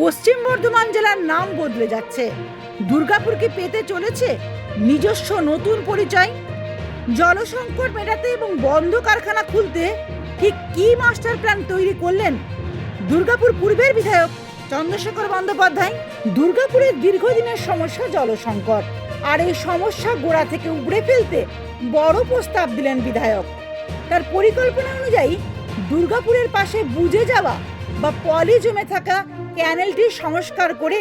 পশ্চিম বর্ধমান জেলার নাম বদলে যাচ্ছে। দুর্গাপুরকে পেতে চলেছে নিজস্ব নতুন পরিচয়। জলসংকট মেটাতে এবং বন্ধ কারখানা খুলতে ঠিক কি মাস্টার প্ল্যান তৈরি করলেন দুর্গাপুর পূর্বের বিধায়ক চন্দ্রশেখর বন্দ্যোপাধ্যায়? দুর্গাপুরের দীর্ঘদিনের সমস্যা জলসংকট, আর এই সমস্যা গোড়া থেকে উবড়ে ফেলতে বড় প্রস্তাব দিলেন বিধায়ক। তার পরিকল্পনা অনুযায়ী দুর্গাপুরের পাশে বুজে যাওয়া বা পলি জমে থাকা ক্যানেলটি সংস্কার করে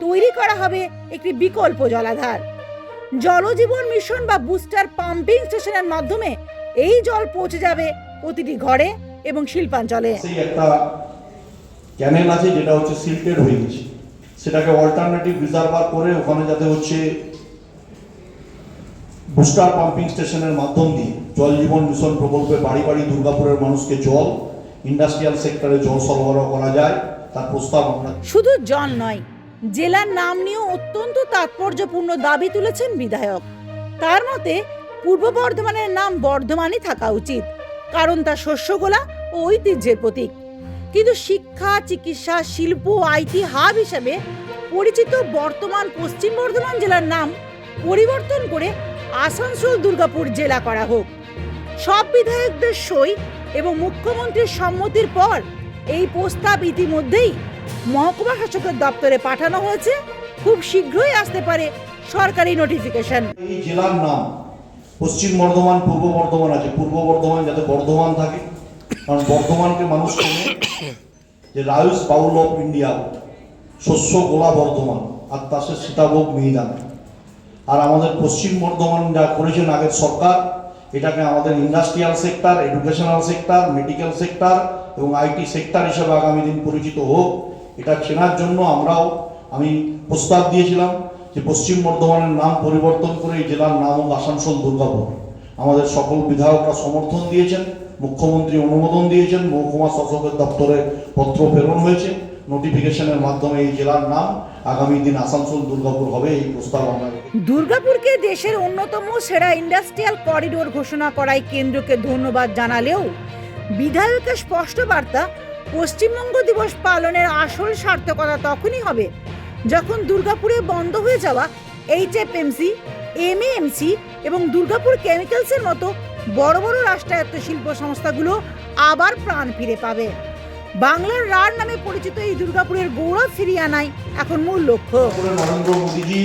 তৈরি করা হবে একটি বিকল্প জলাধার। জলজীবন মিশন বা বুস্টার পাম্পিং স্টেশনের মাধ্যমে এই জল পৌঁছে যাবে প্রতিটি ঘরে এবং শিল্পাঞ্চলে। একটা ক্যানেল আছে যেটা হচ্ছে সিল্টেড হয়ে গেছে, সেটাকে অল্টারনেটিভ রিজার্ভার করে ওখানে যাতে হচ্ছে বুস্টার পাম্পিং স্টেশনের মাধ্যম দিয়ে জল জীবন মিশন প্রকল্পে বাড়ি বাড়ি দুর্গাপুরের মানুষকে জল, ইন্ডাস্ট্রিয়াল সেক্টরে জল সরবরাহ করা যায়, তার প্রস্তাব আমরা। শুধু জল নয়, জেলার নাম নিয়েও অত্যন্ত তাৎপর্যপূর্ণ দাবি তুলেছেন বিধায়ক। তার মতে পূর্ব বর্ধমানের নাম বর্ধমানই থাকা উচিত, কারণ তা শস্যগোলা ও ঐতিহ্যের প্রতীক। কিন্তু শিক্ষা, চিকিৎসা, শিল্প, আইটি হাব হিসেবে পরিচিত বর্তমান পশ্চিম বর্ধমান জেলার নাম পরিবর্তন করে আসানসোল দুর্গাপুর জেলা করা হোক। সব বিধায়কদের সই এবং মুখ্যমন্ত্রীর সম্মতির পর এই প্রস্তাব ইতিমধ্যেই মহকুমা শাসকের দপ্তরে পাঠানো হয়েছে। খুব শীঘ্রই আসতে পারে সরকারি নোটিফিকেশন। এই জেলার নাম পশ্চিম বর্ধমান, পূর্ব বর্ধমান আছে, পূর্ব বর্ধমান যাতে বর্ধমান থাকে, কারণ বর্ধমানকে মানুষ চেনে যে রাইস বাউল অফ ইন্ডিয়া, শস্য গোলা বর্ধমান, আর তার সাথে সীতাভোগ মিহিদান। আর আমাদের পশ্চিম বর্ধমান যা করেছেন আগের সরকার, এটাকে আমাদের industrial sector, educational sector, medical sector এবং আইটি সেক্টর হিসেবে আগামী দিন পরিচিত হোক, এটা চেনার জন্য আমি প্রস্তাব দিয়েছিলাম যে পশ্চিম বর্ধমানের নাম পরিবর্তন করে এই জেলার নাম হোক আসানসোল দুর্গাপুর। আমাদের সকল বিধায়করা সমর্থন দিয়েছেন, মুখ্যমন্ত্রী অনুমোদন দিয়েছেন, মহকুমা শাসকের দপ্তরে পত্র প্রেরণ হয়েছে, নোটিফিকেশনের মাধ্যমে এই জেলার নাম আগামী দিন আসানসোল দুর্গাপুর হবে, এই প্রস্তাব আমরা। দুর্গাপুরকে দেশের অন্যতম সেরা ইন্ডাস্ট্রিয়াল করিডোর ঘোষণা করায় কেন্দ্রকে ধন্যবাদ জানালেও বিধায়কের স্পষ্ট বার্তা, পশ্চিমবঙ্গ দিবস পালনের আসল সার্থকতা তখনই হবে যখন দুর্গাপুরে বন্ধ হয়ে যাওয়া HFMC, MEMC এবং দুর্গাপুর কেমিক্যালসের মতো বড় বড় রাষ্ট্রায়ত্ত শিল্প সংস্থাগুলো আবার প্রাণ ফিরে পাবে। বাংলার রার নামে পরিচিত এই দুর্গাপুরের গৌরব ফিরিয়ে আনাই এখন মূল লক্ষ্য। নরেন্দ্র মোদীজি,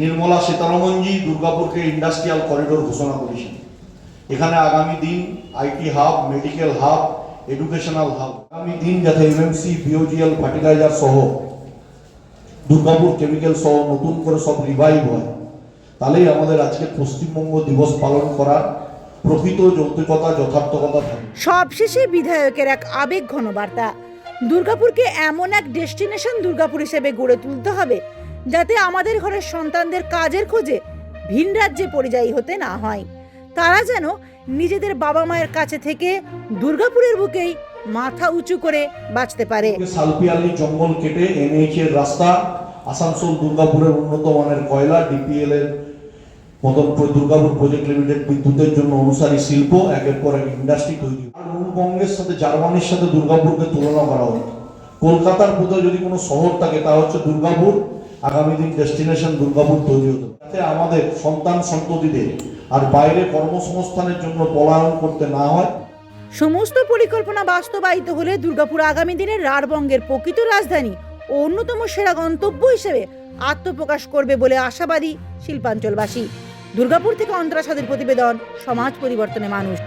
নির্মলা সীতারমনজি দুর্গাপুরকে ইন্ডাস্ট্রিয়াল করিডোর ঘোষণা করেছেন। এখানে আগামী দিন IT hub, medical hub, educational hub, আগামী দিন যাতে MMC, BOGL, ফার্টিলাইজার সহ দুর্গাপুর কেমিক্যাল সহ নতুন করে সব রিভাইভ হয়, তাহলেই আমাদের আজকে পশ্চিমবঙ্গ দিবস পালন করার প্রকৃত যৌক্তিকতা, যথার্থকতা থাকে। সবশেষে বিধায়কের এক আবেগ ঘন বার্তা, দুর্গাপুরকে এমন এক ডেস্টিনেশন দুর্গাপুর হিসেবে গড়ে তুলতে হবে যাতে আমাদের ঘরের সন্তানদের কাজের খোঁজে ভিন রাজ্যে পরিযায়ী হতে না হয়। তারা যেন নিজেদের বাবা মায়ের কাছে থেকে দুর্গাপুরের বুকেই মাথা উঁচু করে বাঁচতে পারে। সালপিয়ালি জঙ্গল কেটে NH এর রাস্তা, আসানসোল দুর্গাপুরের উন্নত মানের কয়লা, DPL এর মতন দুর্গাপুর প্রজেক্ট লিমিটেড বিদ্যুতের জন্য অনুসারী শিল্প, একের পর এক ইন্ডাস্ট্রি তৈরি। আর বঙ্গের সাথে, জার্মানির সাথে দুর্গাপুরকে তুলনা করা হতো। কলকাতার মতো যদি কোনো শহর থাকে তা হচ্ছে দুর্গাপুর। আগামী দিন ডেস্টিনেশন দুর্গাপুর তৈরি হতো, যাতে আমাদের সন্তান সন্ততিদের আর বাইরে কর্মসংস্থানের জন্য পলায়ন করতে না হয়। সমস্ত পরিকল্পনা বাস্তবায়িত হলে দুর্গাপুর আগামী দিনের রাঢ়বঙ্গের প্রকৃত রাজধানী ও অন্যতম সেরা গন্তব্য হিসেবে আত্মপ্রকাশ করবে বলে আশাবাদী শিল্পাঞ্চলবাসী। দুর্গাপুর থেকে অন্তরা সাদের প্রতিবেদন, সমাজ পরিবর্তনে মানুষ।